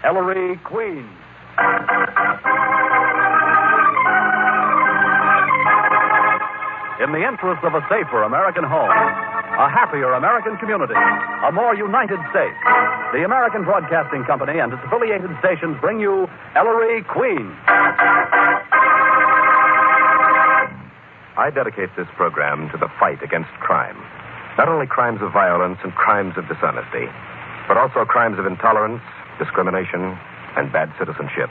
Ellery Queen. In the interest of a safer American home, a happier American community, a more united state, the American Broadcasting Company and its affiliated stations bring you Ellery Queen. I dedicate this program to the fight against crime. Not only crimes of violence and crimes of dishonesty, but also crimes of intolerance, discrimination, and bad citizenship.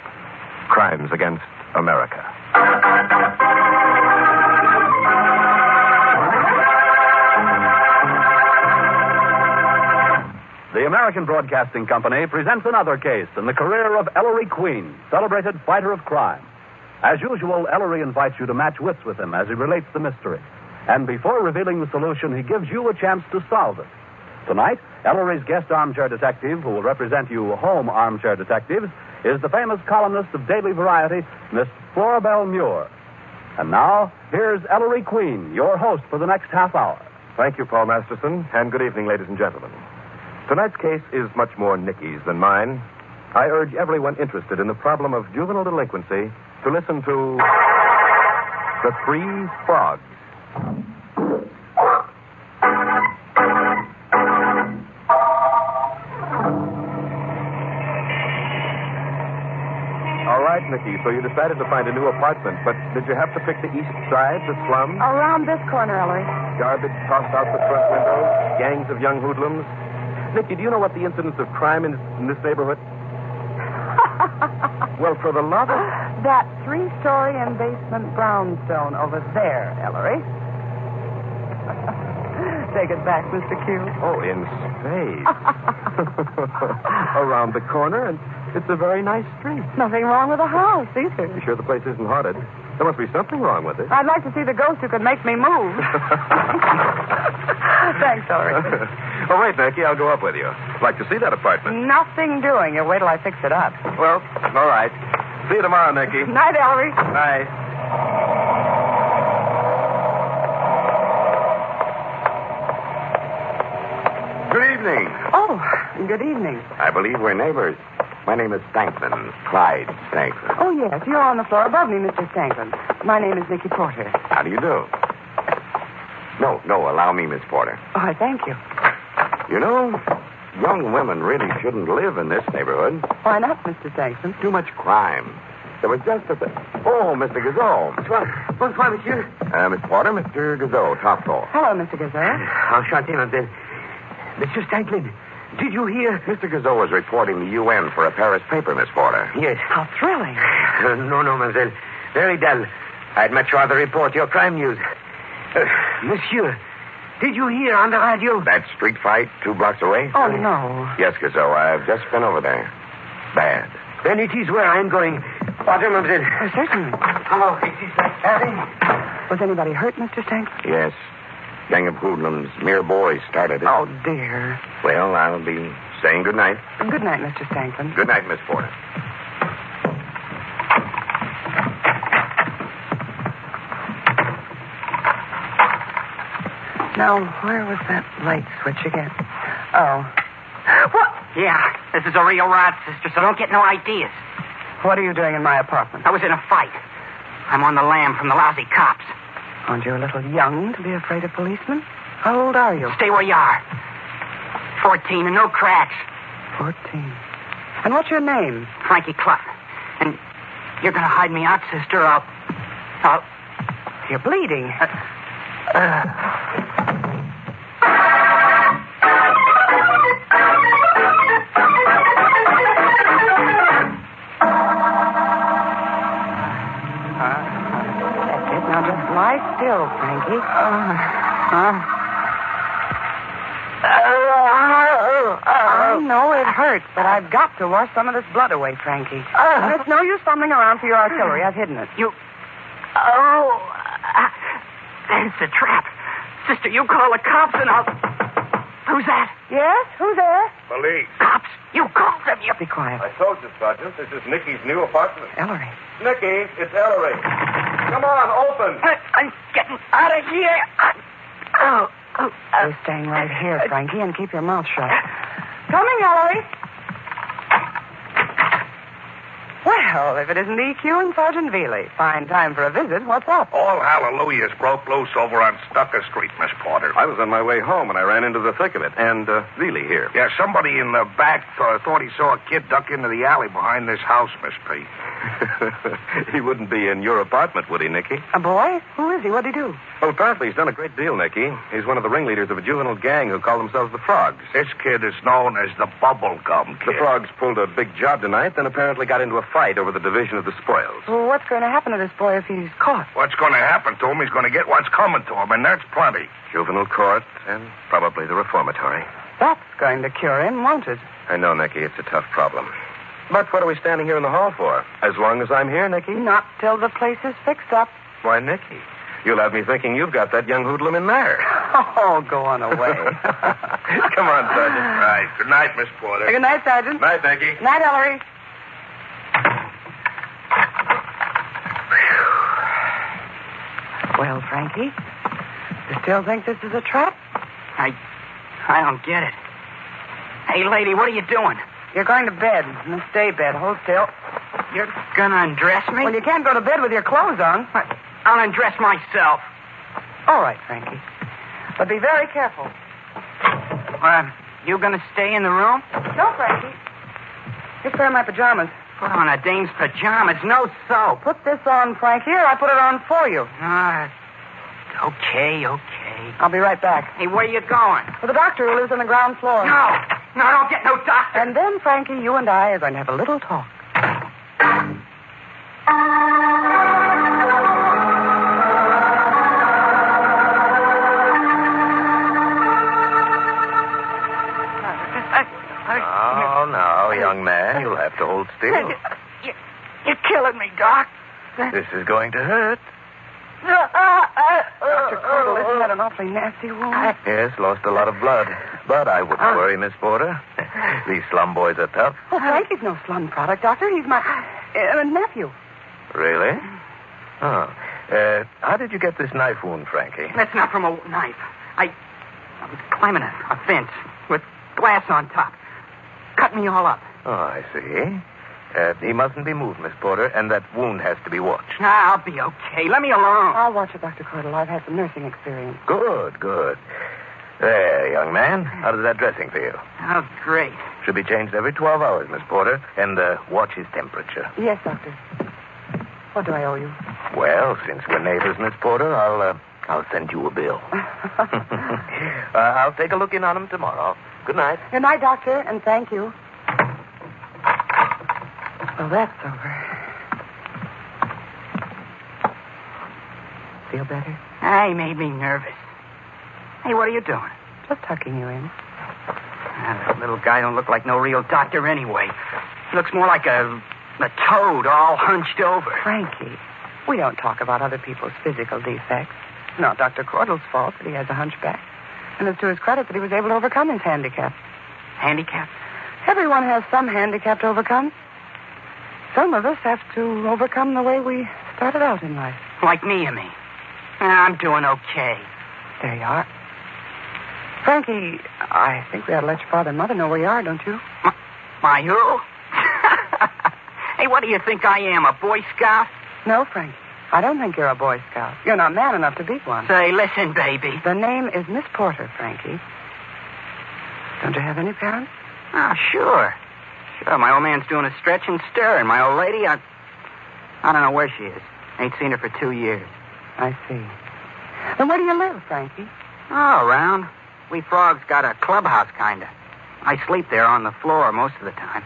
Crimes against America. The American Broadcasting Company presents another case in the career of Ellery Queen, celebrated fighter of crime. As usual, Ellery invites you to match wits with him as he relates the mystery. And before revealing the solution, he gives you a chance to solve it. Tonight, Ellery's guest armchair detective, who will represent you home armchair detectives, is the famous columnist of Daily Variety, Miss Floribel Muir. And now, here's Ellery Queen, your host for the next half hour. Thank you, Paul Masterson, and good evening, ladies and gentlemen. Tonight's case is much more Nikki's than mine. I urge everyone interested in the problem of juvenile delinquency to listen to The Three Frogs. All right, Nikki, so you decided to find a new apartment, but did you have to pick the east side, the slum? Around this corner, Ellery. Garbage tossed out the front windows, gangs of young hoodlums. Nikki, do you know what the incidence of crime in this neighborhood? Well, for the love of... That 3-story and basement brownstone over there, Ellery. Take it back, Mr. Q. Oh, in space. Around the corner, and it's a very nice street. Nothing wrong with the house, either. You sure the place isn't haunted? There must be something wrong with it. I'd like to see the ghost who could make me move. Thanks, Ellery. Oh, wait, Nikki, I'll go up with you. Like to see that apartment. Nothing doing. You wait till I fix it up. Well, all right. See you tomorrow, Nikki. Night, Ellery. Night. Good evening. Oh, good evening. I believe we're neighbors. My name is Stanklin, Clyde Stanklin. Oh, yes, you're on the floor above me, Mr. Stanklin. My name is Nikki Porter. How do you do? No, allow me, Miss Porter. Oh, I thank you. You know, young women really shouldn't live in this neighborhood. Why not, Mr. Stanklin? Too much crime. There was just a... Oh, Mr. Gazot. Bonsoir, monsieur. Miss Porter, Mr. Gazot, top floor. Hello, Mr. Gazelle. Enchanté, mademoiselle. Monsieur Stanklin, did you hear? Mr. Gazot was reporting the UN for a Paris paper, Miss Porter. Yes. How thrilling. No, mademoiselle. Very dull. I'd much rather report your crime news. Monsieur, did you hear on the radio? That street fight 2 blocks away? Oh, no. Yes, Gazot, I've just been over there. Bad. Then it is where I'm going. Water, mademoiselle. Oh, certainly. Oh, it is like having... Was anybody hurt, Mr. Stanklin? Yes. Gang of hoodlums, mere boys started it. Oh, dear. Well, I'll be saying good night. Good night, Mr. Stanklin. Good night, Miss Porter. Now, where was that light switch again? Oh. What? Yeah, this is a real rod, sister, so don't get no ideas. What are you doing in my apartment? I was in a fight. I'm on the lam from the lousy cops. Aren't you a little young to be afraid of policemen? How old are you? Stay where you are. 14 and no cracks. 14. And what's your name? Frankie Clough. And you're going to hide me out, sister, or I'll... You're bleeding. Now just lie still, Frankie. I know it hurts, but I've got to wash some of this blood away, Frankie. It's no use fumbling around for your artillery. I've hidden it. It's a trap. Sister, you call the cops and I'll... Who's that? Yes? Who's there? Police. Cops. You called them. You... Be quiet. I told you, Sergeant, this is Nikki's new apartment. Ellery. Nikki, it's Ellery. Come on, open. I'm getting out of here. You're staying right here, Frankie, and keep your mouth shut. Coming, Ellery. Well, if it isn't EQ and Sergeant Veely. Fine time for a visit. What's up? All hallelujahs broke loose over on Stucker Street, Miss Porter. I was on my way home and I ran into the thick of it. And Veely here. Yeah, somebody in the back thought he saw a kid duck into the alley behind this house, Miss P. He wouldn't be in your apartment, would he, Nikki? A boy? Who is he? What'd he do? Well, apparently he's done a great deal, Nikki. He's one of the ringleaders of a juvenile gang who call themselves the Frogs. This kid is known as the Bubblegum Kid. The Frogs pulled a big job tonight, then apparently got into a fight over the division of the spoils. Well, what's going to happen to this boy if he's caught? What's going to happen to him? He's going to get what's coming to him, and that's plenty. Juvenile court and probably the reformatory. That's going to cure him, won't it? I know, Nikki, it's a tough problem. But what are we standing here in the hall for? As long as I'm here, Nikki? Not till the place is fixed up. Why, Nikki, you'll have me thinking you've got that young hoodlum in there. Oh, go on away. Come on, Sergeant. Right. Good night, Miss Porter. Good night, Sergeant. Night, Nikki. Night, Ellery. Well, Frankie, you still think this is a trap? I don't get it. Hey, lady, what are you doing? You're going to bed. In the stay bed. Hold still. You're gonna undress me? Well, you can't go to bed with your clothes on. I'll undress myself. All right, Frankie. But be very careful. You gonna stay in the room? No, Frankie. Just wear my pajamas. Put on a dame's pajamas, no soap. Put this on, Frankie, or I put it on for you. Okay. I'll be right back. Hey, where you going? For the doctor who lives on the ground floor. No, don't get no doctor. And then, Frankie, you and I are going to have a little talk. Oh, no, young man. You'll have to hold still. You're killing me, Doc. This is going to hurt. Dr. Cordell, isn't that an awfully nasty wound? Yes, lost a lot of blood. But I wouldn't worry, Miss Porter. These slum boys are tough. Oh, Frankie's no slum product, Doctor. He's my nephew. Really? Oh. How did you get this knife wound, Frankie? That's not from a knife. I was climbing a fence with glass on top. Cut me all up. Oh, I see. He mustn't be moved, Miss Porter, and that wound has to be watched. I'll be okay. Let me alone. I'll watch it, Dr. Cordell. I've had some nursing experience. Good. There, young man. How does that dressing feel? Oh, great. Should be changed every 12 hours, Miss Porter, and watch his temperature. Yes, Doctor. What do I owe you? Well, since we're neighbors, Miss Porter, I'll send you a bill. I'll take a look in on him tomorrow. Good night. Good night, Doctor, and thank you. Well, that's over. Feel better? He made me nervous. Hey, what are you doing? Just tucking you in. That little guy don't look like no real doctor anyway. He looks more like a toad all hunched over. Frankie, we don't talk about other people's physical defects. It's not Dr. Cordell's fault that he has a hunchback. And it's to his credit that he was able to overcome his handicap. Handicap? Everyone has some handicap to overcome. Some of us have to overcome the way we started out in life. Like me, you mean? I'm doing okay. There you are. Frankie, I think we ought to let your father and mother know where you are, don't you? My who? Hey, what do you think I am, a Boy Scout? No, Frankie. I don't think you're a Boy Scout. You're not man enough to be one. Say, listen, baby. The name is Miss Porter, Frankie. Don't you have any parents? Oh, sure. Sure, my old man's doing a stretch and stir, and my old lady, I don't know where she is. Ain't seen her for 2 years. I see. Then where do you live, Frankie? Oh, around. We Frogs got a clubhouse, kinda. I sleep there on the floor most of the time.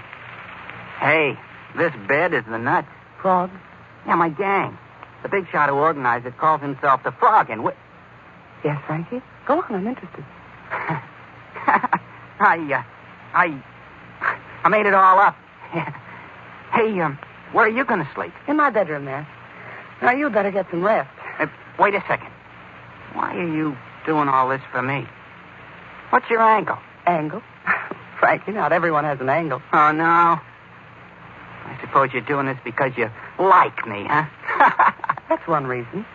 Hey, this bed is the nuts. Frogs? Yeah, my gang. The big shot who organized it calls himself the Frog, and Yes, Frankie? Go on, I'm interested. I made it all up. Hey, where are you going to sleep? In my bedroom there. Now, you'd better get some rest. Wait a second. Why are you doing all this for me? What's your angle? Angle? Frankie, not everyone has an angle. Oh, no? I suppose you're doing this because you like me, huh? That's one reason.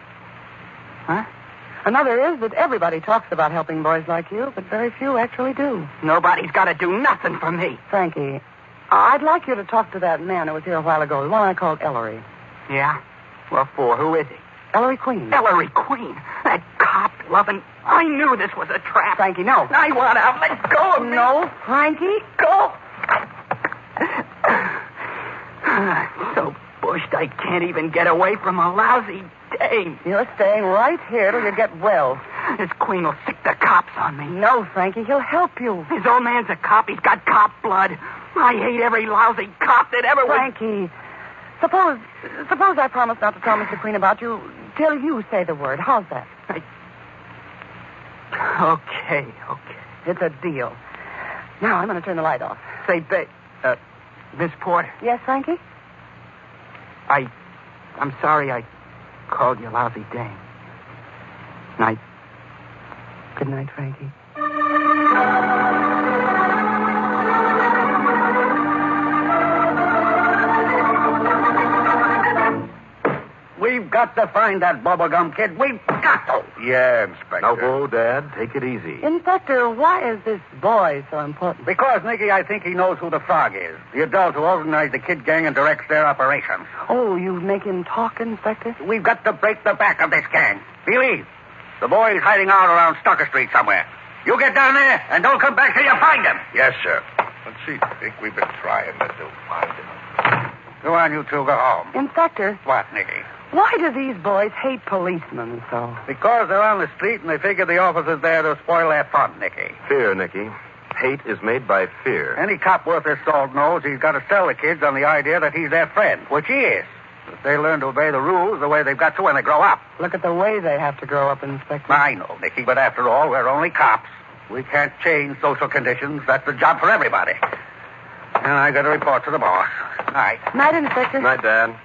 Huh? Another is that everybody talks about helping boys like you, but very few actually do. Nobody's got to do nothing for me. Frankie, I'd like you to talk to that man who was here a while ago, the one I called Ellery. Yeah? What for? Who is he? Ellery Queen. Ellery Queen. That cop-loving... I knew this was a trap. Frankie, no. I want out. Let go of me. No, Frankie. Go. So bushed I can't even get away from a lousy dame. You're staying right here till you get well. This Queen will sick the cops on me. No, Frankie, he'll help you. His old man's a cop. He's got cop blood. I hate every lousy cop that ever was... Frankie, suppose I promise not to tell Mr. Queen about you till you say the word. How's that? Okay. It's a deal. Now, I'm going to turn the light off. Say, Miss Porter. Yes, Frankie? I'm sorry I called you lousy dame. Night. Good night, Frankie. We've got to find that bubblegum kid. We've got to. Yeah, Inspector. Now, whoa, Dad. Take it easy. Inspector, why is this boy so important? Because, Nikki, I think he knows who the frog is. The adult who organized the kid gang and directs their operations. Oh, you make him talk, Inspector? We've got to break the back of this gang. Believe. The boy is hiding out around Stocker Street somewhere. You get down there and don't come back till you find him. Yes, sir. Let's see. I think we've been trying to find him. Go on, you two. Go home. Inspector, What, Nikki? why do these boys hate policemen so? Because they're on the street and they figure the officer's there to spoil their fun, Nikki. Fear, Nicky. Hate is made by fear. Any cop worth his salt knows he's got to sell the kids on the idea that he's their friend, which he is. If they learn to obey the rules the way they've got to when they grow up. Look at the way they have to grow up, Inspector. I know, Nikki, but after all, we're only cops. We can't change social conditions. That's the job for everybody. And I got to report to the boss. Night. Night, Inspector. Night, Dad.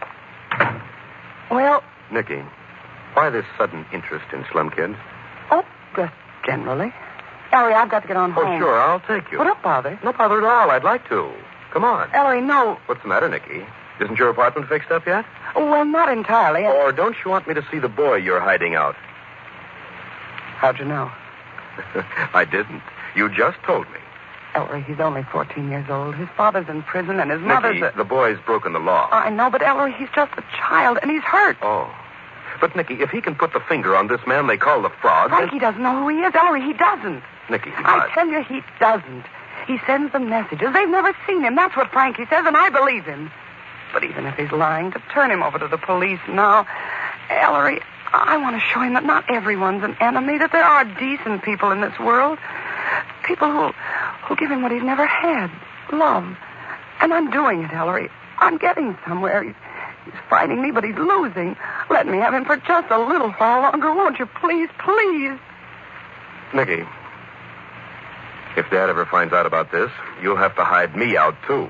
Well, Nicky, why this sudden interest in slum kids? oh, just generally. Ellery, I've got to get on home. Oh, sure, I'll take you. Well, don't bother. No bother at all. I'd like to. Come on. Ellery, no. What's the matter, Nicky? Isn't your apartment fixed up yet? Well, not entirely. Or don't you want me to see the boy you're hiding out? How'd you know? I didn't. You just told me. Ellery, he's only 14 years old. His father's in prison and his mother's... Nicky, the boy's broken the law. I know, but Ellery, he's just a child and he's hurt. Oh. But, Nicky, if he can put the finger on this man they call the frog... Frankie doesn't know who he is. Ellery, he doesn't. Nicky, I tell you, he doesn't. He sends them messages. They've never seen him. That's what Frankie says, and I believe him. But even if he's lying, to turn him over to the police now... Ellery, I want to show him that not everyone's an enemy, that there are decent people in this world. People who give him what he's never had. Love. And I'm doing it, Ellery. I'm getting somewhere. He's fighting me, but he's losing. Let me have him for just a little while longer, won't you? Please, please. Nicky, if Dad ever finds out about this, you'll have to hide me out, too.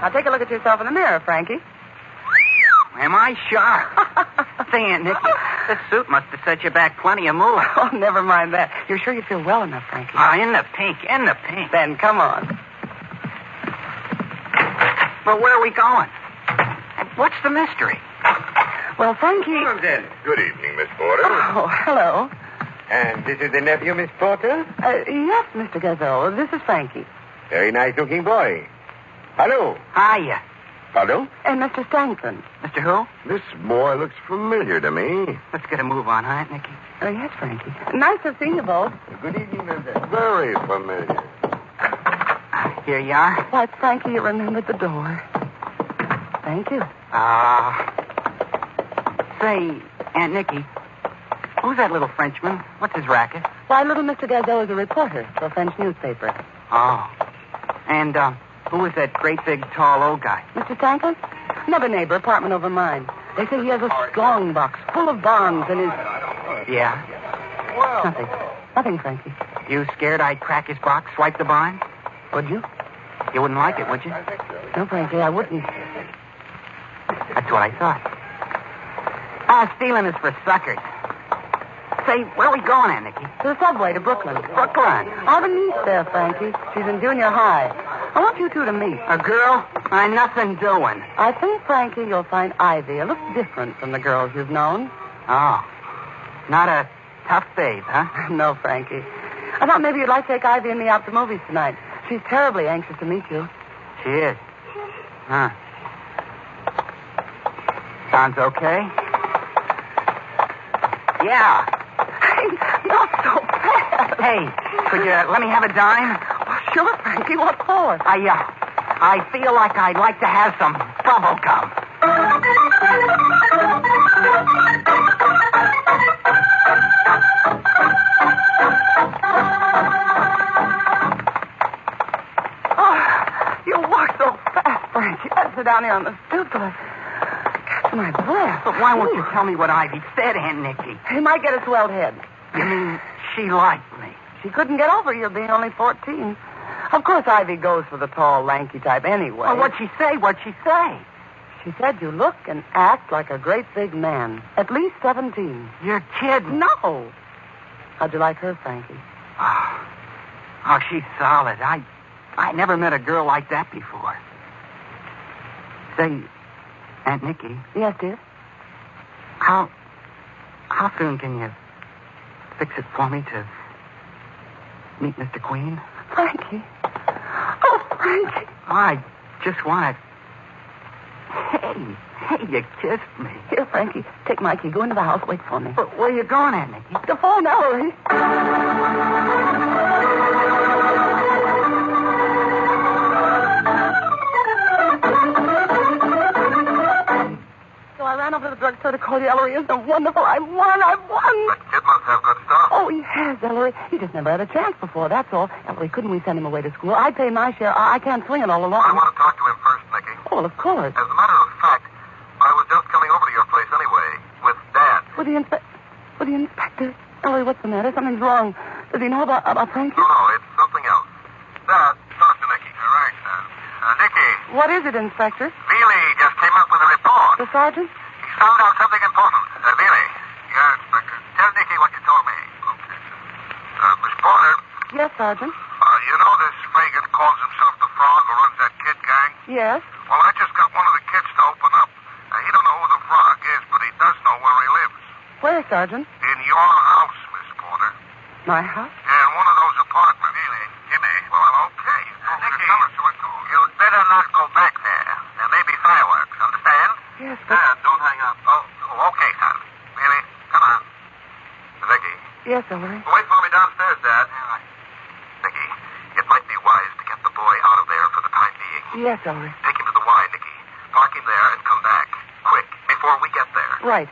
Now take a look at yourself in the mirror, Frankie. Am I sharp? Say, Aunt Nikki, this suit must have set you back plenty of moolah. Oh, never mind that. You're sure you feel well enough, Frankie? Oh, in the pink. Then come on. But where are we going? What's the mystery? Well, Frankie... Good evening, Miss Porter. Oh, hello. And this is the nephew, Miss Porter? Yes, Mr. Gazelle. This is Frankie. Very nice-looking boy. Hello. Hiya. Hello? And Mr. Stanton. Mr. Who? This boy looks familiar to me. Let's get a move on, huh, Aunt Nikki? Oh, yes, Frankie. Nice to have seen you both. Good evening, Mr. Very familiar. Here you are. Why, Frankie, you remembered the door. Thank you. Say, Aunt Nikki, who's that little Frenchman? What's his racket? Why, little Mr. Gazelle is a reporter for a French newspaper. Oh. And, who is that great big tall old guy? Mr. Stanton? Another neighbor, apartment over mine. They say he has a strong box full of bonds in his... Yeah? Nothing, Frankie. You scared I'd crack his box, swipe the bond? Would you? You wouldn't like it, would you? No, Frankie, I wouldn't. That's what I thought. Stealing is for suckers. Say, where are we going, Aunt Nikki? To the subway to Brooklyn. Brooklyn. I have a niece there, Frankie. She's in junior high. I want you two to meet. A girl? I'm nothing doing. I think, Frankie, you'll find Ivy a little different from the girls you've known. Oh. Not a tough babe, huh? No, Frankie. I thought maybe you'd like to take Ivy and me out to movies tonight. She's terribly anxious to meet you. She is. Huh. Sounds okay? Yeah. Hey, not so fast. Hey, could you let me have a dime? Oh, sure, Frankie. What for? I feel like I'd like to have some bubble gum. Oh, you walk so fast, Frankie. I sit down here on the stoop till I catch my breath. But why won't you tell me what Ivy said, Aunt Nikki? He might get a swelled head. You mean she liked me? She couldn't get over you being only 14. Of course, Ivy goes for the tall, lanky type anyway. Well, what'd she say? What'd she say? She said you look and act like a great big man. At least 17. You're kidding. No. How'd you like her, Frankie? Oh, she's solid. I never met a girl like that before. Say, Aunt Nikki. Yes, dear? How soon can you fix it for me to meet Mr. Queen? Frankie. Oh, Frankie. I just want to... Hey, you kissed me. Here, Frankie, take Mikey. Go into the house. Wait for me. But where you going, Aunt Nikki? To phone Ellery. So I ran over to the drugstore to call you, Ellery. Isn't it wonderful? I won. That kid must have good stuff. Oh, he has, Ellery. He just never had a chance before, that's all. Ellery, couldn't we send him away to school? I'd pay my share. I can't swing it all alone. I want to talk to him first, Nikki. Oh, well, of course. As a matter of fact, I was just coming over to your place anyway, with Dad. With the inspector? Ellery, what's the matter? Something's wrong. Does he know about Frankie? No, it's something else. Dad, talk to Nikki. All right, Nikki. What is it, Inspector? Veely just came up with a report. The sergeant? He found out something important. Veely. Yeah, Inspector. Tell Nikki what you told me. Okay. Miss Porter. Yes, Sergeant. You know this Fagan calls himself the Frog who runs that kid gang? Yes. Well, I just got one of the kids to open up. He don't know who the Frog is, but he does know where he lives. Where, Sergeant? In your house, Miss Porter. My house? Yeah, in one of those apartments. Really? Jimmy. Well, okay. Nikki, tell us what's going on. You'd better not go back there. There may be fireworks, understand? Yes, but... Don't hang up. Oh, okay, son. Really? Come on. Vicky. Yes, Ellery. Wait for me downstairs, Dad. Nikki, it might be wise to get the boy out of there for the time being. Yes, Ellery. Take him to the Y, Nikki. Park him there and come back. Quick, before we get there. Right.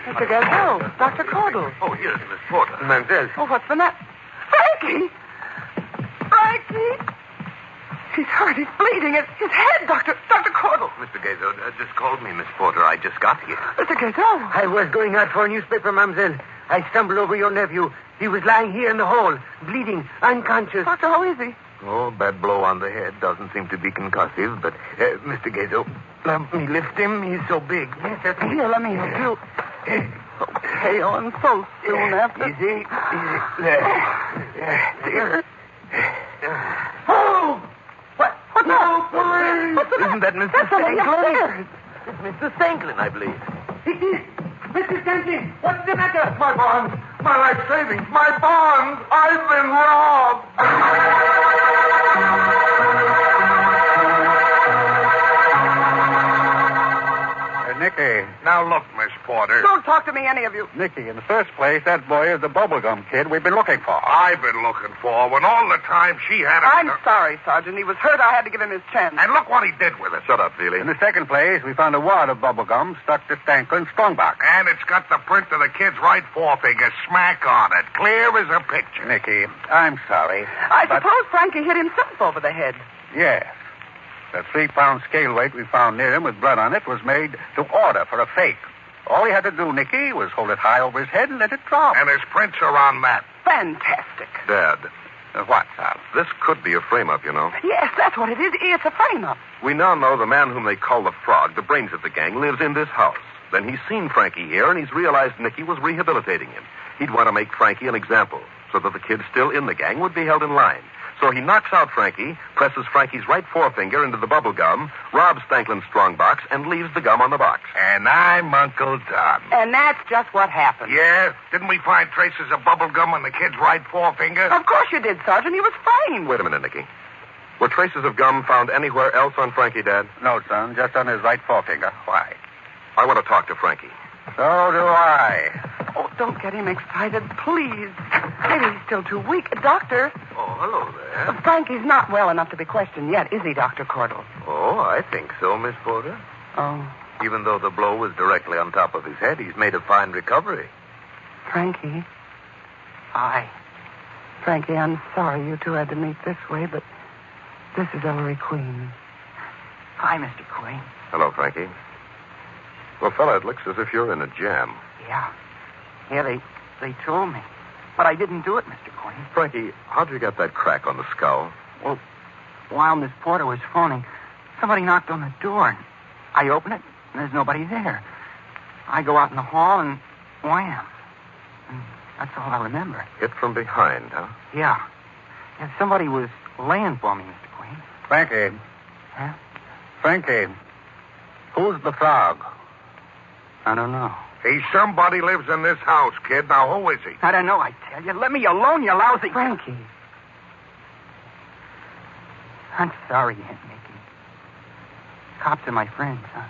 Mr. Gazelle, Dr. Caudle. Oh, here's Miss Porter. Mademoiselle. Oh, what's the matter? Frankie! Frankie! He's hurt. He's bleeding. It's his head, Dr. Caudle. Mr. Gazo just called me, Miss Porter. I just got here. Mr. Gazelle. I was going out for a newspaper, mademoiselle. I stumbled over your nephew. He was lying here in the hall, bleeding, unconscious. Doctor, how is he? Oh, bad blow on the head. Doesn't seem to be concussive, but, Mr. Gazo, let me lift him. He's so big. Yes, here, let me help you. So pale and so soon after. Easy. Dear. Oh! What now? Isn't that Mr. That's somebody Stanklin? upstairs. It's Mr. Stanklin, I believe. Mr. Stanklin, what's the matter? My bonds. My life savings. My bonds. I've been robbed. Nikki, now look, Miss Porter. Don't talk to me, any of you. Nikki, in the first place, that boy is the bubblegum kid we've been looking for. I've been looking for when all the time she had I'm sorry, Sergeant. He was hurt. I had to give him his chance. And look what he did with it. Shut up, Feely. In the second place, we found a wad of bubblegum stuck to Stanklin's strongbox. And it's got the print of the kid's right forefinger smack on it. Clear as a picture. Nikki, I'm sorry. I but- suppose Frankie hit himself over the head. Yes. The 3-pound scale weight we found near him with blood on it was made to order for a fake. All he had to do, Nikki, was hold it high over his head and let it drop. And his prints are on that. Fantastic. Dad, What, Sal? this could be a frame-up, you know. Yes, that's what it is. It's a frame-up. We now know the man whom they call the Frog, the brains of the gang, lives in this house. Then he's seen Frankie here, and he's realized Nikki was rehabilitating him. He'd want to make Frankie an example, so that the kid still in the gang would be held in line. So he knocks out Frankie, presses Frankie's right forefinger into the bubble gum, robs Stanklin's strongbox, and leaves the gum on the box. And I'm Uncle Tom. And that's just what happened. Yes? Didn't we find traces of bubble gum on the kid's right forefinger? Of course you did, Sergeant. He was framed. Wait a minute, Nikki. Were traces of gum found anywhere else on Frankie, Dad? No, son, just on his right forefinger. Why? I want to talk to Frankie. So do I. Oh, don't get him excited, please. Maybe he's still too weak. Doctor. Oh, hello there. Frankie's not well enough to be questioned yet, is he, Dr. Cordell? Oh, I think so, Miss Porter. Oh, Even though the blow was directly on top of his head, he's made a fine recovery. Frankie. Hi. Frankie, I'm sorry you two had to meet this way, but this is Ellery Queen. Hi, Mr. Queen. Hello, Frankie. Well, fella, it looks as if you're in a jam. Yeah, they told me. But I didn't do it, Mr. Queen. Frankie, how'd you get that crack on the skull? Well, while Miss Porter was phoning, somebody knocked on the door. And I open it, and there's nobody there. I go out in the hall, and wham. And that's all I remember. Hit from behind, huh? Yeah. And somebody was laying for me, Mr. Queen. Frankie. Huh? Frankie. Who's the frog? I don't know. Hey, somebody lives in this house, kid. Now, who is he? I don't know, I tell you. Let me alone, you lousy... Frankie. I'm sorry, Aunt Nikki. Cops are my friends, huh?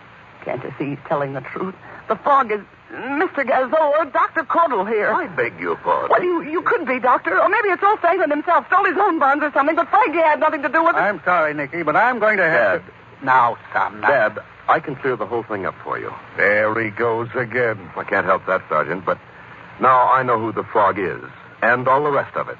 Can't you see he's telling the truth? The fog is... Mr. Gazzo or Dr. Cordell here. I beg your pardon. Well, you could be, Doctor. Or maybe it's all Franklin himself. Stole his own bonds or something, but Frankie had nothing to do with it. I'm sorry, Nikki, but I'm going to have Dad. Now, son. Now. Dad, I can clear the whole thing up for you. There he goes again. I can't help that, Sergeant, but now I know who the frog is, and all the rest of it.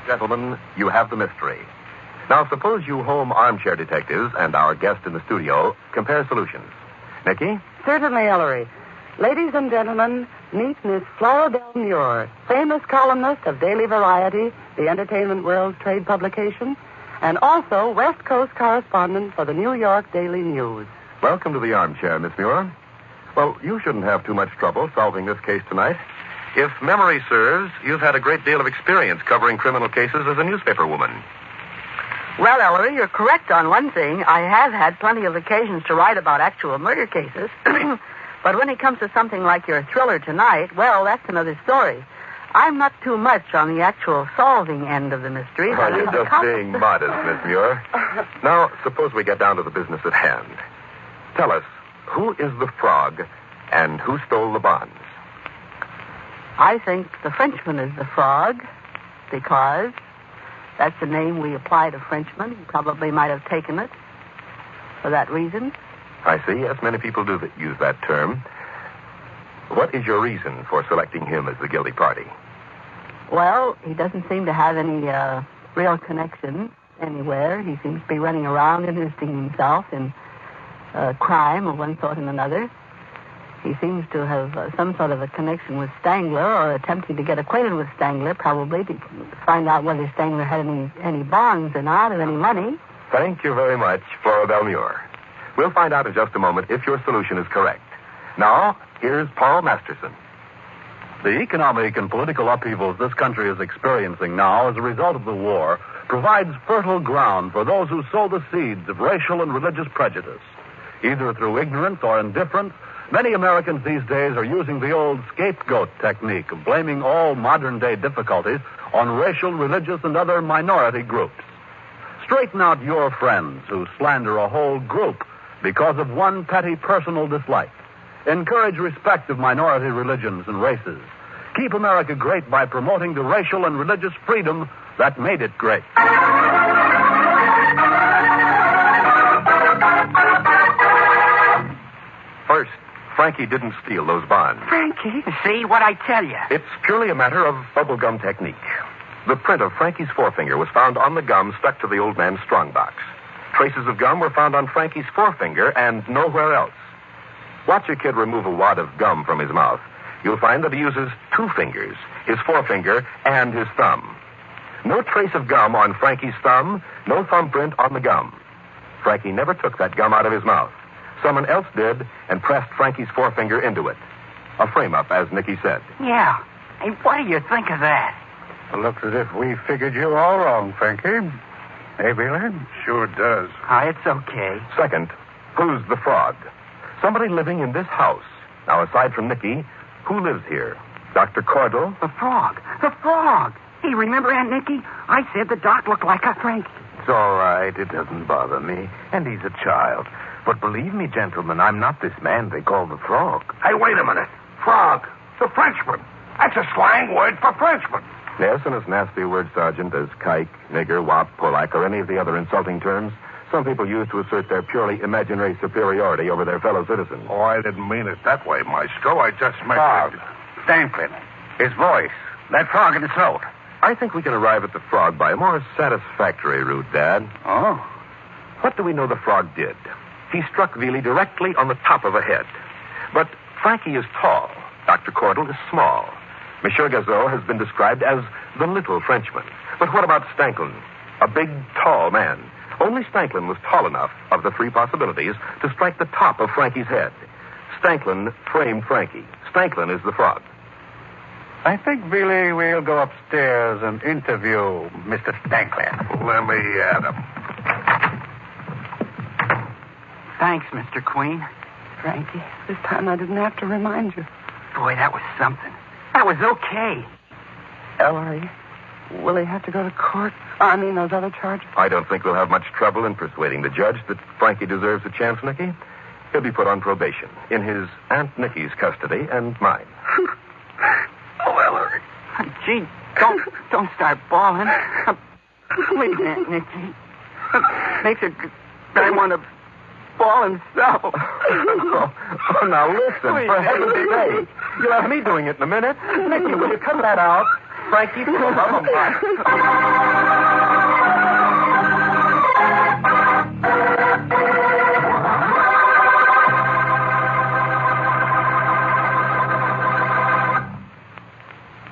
Gentlemen, you have the mystery. Now, suppose you home armchair detectives and our guest in the studio compare solutions. Nikki? Certainly, Ellery. Ladies and gentlemen, meet Miss Floribel Muir, famous columnist of Daily Variety, the entertainment world's trade publication, and also West Coast correspondent for the New York Daily News. Welcome to the armchair, Miss Muir. Well, you shouldn't have too much trouble solving this case tonight. If memory serves, you've had a great deal of experience covering criminal cases as a newspaper woman. Well, Ellery, you're correct on one thing. I have had plenty of occasions to write about actual murder cases. But when it comes to something like your thriller tonight, well, that's another story. I'm not too much on the actual solving end of the mystery. Oh, you're just being modest, Miss Muir. Now, suppose we get down to the business at hand. Tell us, who is the frog and who stole the bonds? I think the Frenchman is the frog because that's the name we apply to Frenchmen. He probably might have taken it for that reason. I see. Yes, many people do use that term. What is your reason for selecting him as the guilty party? Well, he doesn't seem to have any real connection anywhere. He seems to be running around interesting himself in crime of one sort and another. He seems to have some sort of a connection with Stangler, or attempting to get acquainted with Stangler, probably, to find out whether Stangler had any bonds or not, or any money. Thank you very much, Floribel Muir. We'll find out in just a moment if your solution is correct. Now, here's Paul Masterson. The economic and political upheavals this country is experiencing now as a result of the war provides fertile ground for those who sow the seeds of racial and religious prejudice. Either through ignorance or indifference, many Americans these days are using the old scapegoat technique of blaming all modern-day difficulties on racial, religious, and other minority groups. Straighten out your friends who slander a whole group because of one petty personal dislike. Encourage respect of minority religions and races. Keep America great by promoting the racial and religious freedom that made it great. First, Frankie didn't steal those bonds. Frankie? See what I tell you? It's purely a matter of bubblegum technique. The print of Frankie's forefinger was found on the gum stuck to the old man's strongbox. Traces of gum were found on Frankie's forefinger and nowhere else. Watch a kid remove a wad of gum from his mouth. You'll find that he uses 2 fingers, his forefinger and his thumb. No trace of gum on Frankie's thumb, no thumbprint on the gum. Frankie never took that gum out of his mouth. Someone else did and pressed Frankie's forefinger into it. A frame-up, as Nikki said. Yeah. Hey, what do you think of that? It looks as if we figured you all wrong, Frankie. Hey, Billy? Sure does. It's okay. Second, who's the frog? Somebody living in this house. Now, aside from Nikki, who lives here? Dr. Cordell? The frog. The frog. Hey, remember Aunt Nikki? I said the doc looked like a Frankie. It's all right. It doesn't bother me. And he's a child. But believe me, gentlemen, I'm not this man they call the frog. Hey, wait a minute. Frog. The Frenchman. That's a slang word for Frenchman. Yes, and as nasty a word, Sergeant, as kike, nigger, wop, Polak, or any of the other insulting terms some people use to assert their purely imaginary superiority over their fellow citizens. Oh, I didn't mean it that way, Maestro. I just meant... Frog. Stanklin. His voice. That frog in his throat. I think we can arrive at the frog by a more satisfactory route, Dad. Oh? What do we know the frog did? He struck Veely directly on the top of a head. But Frankie is tall. Dr. Cordell is small. Monsieur Gazot has been described as the little Frenchman. But what about Stanklin? A big, tall man. Only Stanklin was tall enough, of the 3 possibilities, to strike the top of Frankie's head. Stanklin framed Frankie. Stanklin is the frog. I think, Billy, we'll go upstairs and interview Mr. Stanklin. Let me at him. Thanks, Mr. Queen. Frankie, this time I didn't have to remind you. Boy, that was something. That was okay. Ellery, will he have to go to court? I mean, those other charges? I don't think we'll have much trouble in persuading the judge that Frankie deserves a chance, Nikki. He'll be put on probation in his Aunt Nikki's custody and mine. Oh, Ellery. Gee, don't start bawling. Please, Aunt Nikki. Makes a guy want to bawl himself. Oh, now listen, Please. for heaven's sake. You'll have me doing it in a minute. Nikki, will you cut that out? Frankie, for the love of God.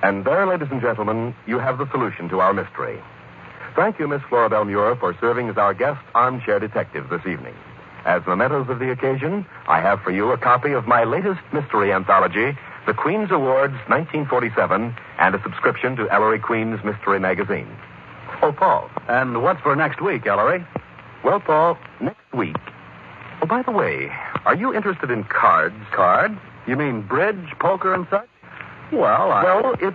And there, ladies and gentlemen, you have the solution to our mystery. Thank you, Miss Flora Belmure, for serving as our guest armchair detective this evening. As mementos of the occasion, I have for you a copy of my latest mystery anthology, The Queen's Awards 1947, and a subscription to Ellery Queen's Mystery Magazine. Oh, Paul. And what's for next week, Ellery? Well, Paul, next week... Oh, by the way, are you interested in cards? Cards? You mean bridge, poker, and such? Well, it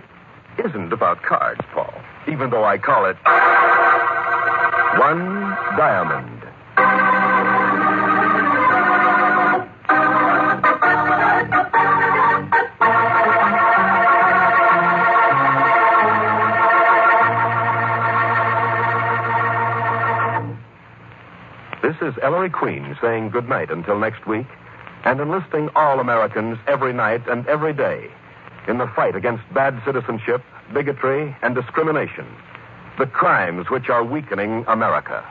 isn't about cards, Paul, even though I call it One Diamond. This is Ellery Queen saying good night until next week and enlisting all Americans every night and every day in the fight against bad citizenship, bigotry, and discrimination, the crimes which are weakening America.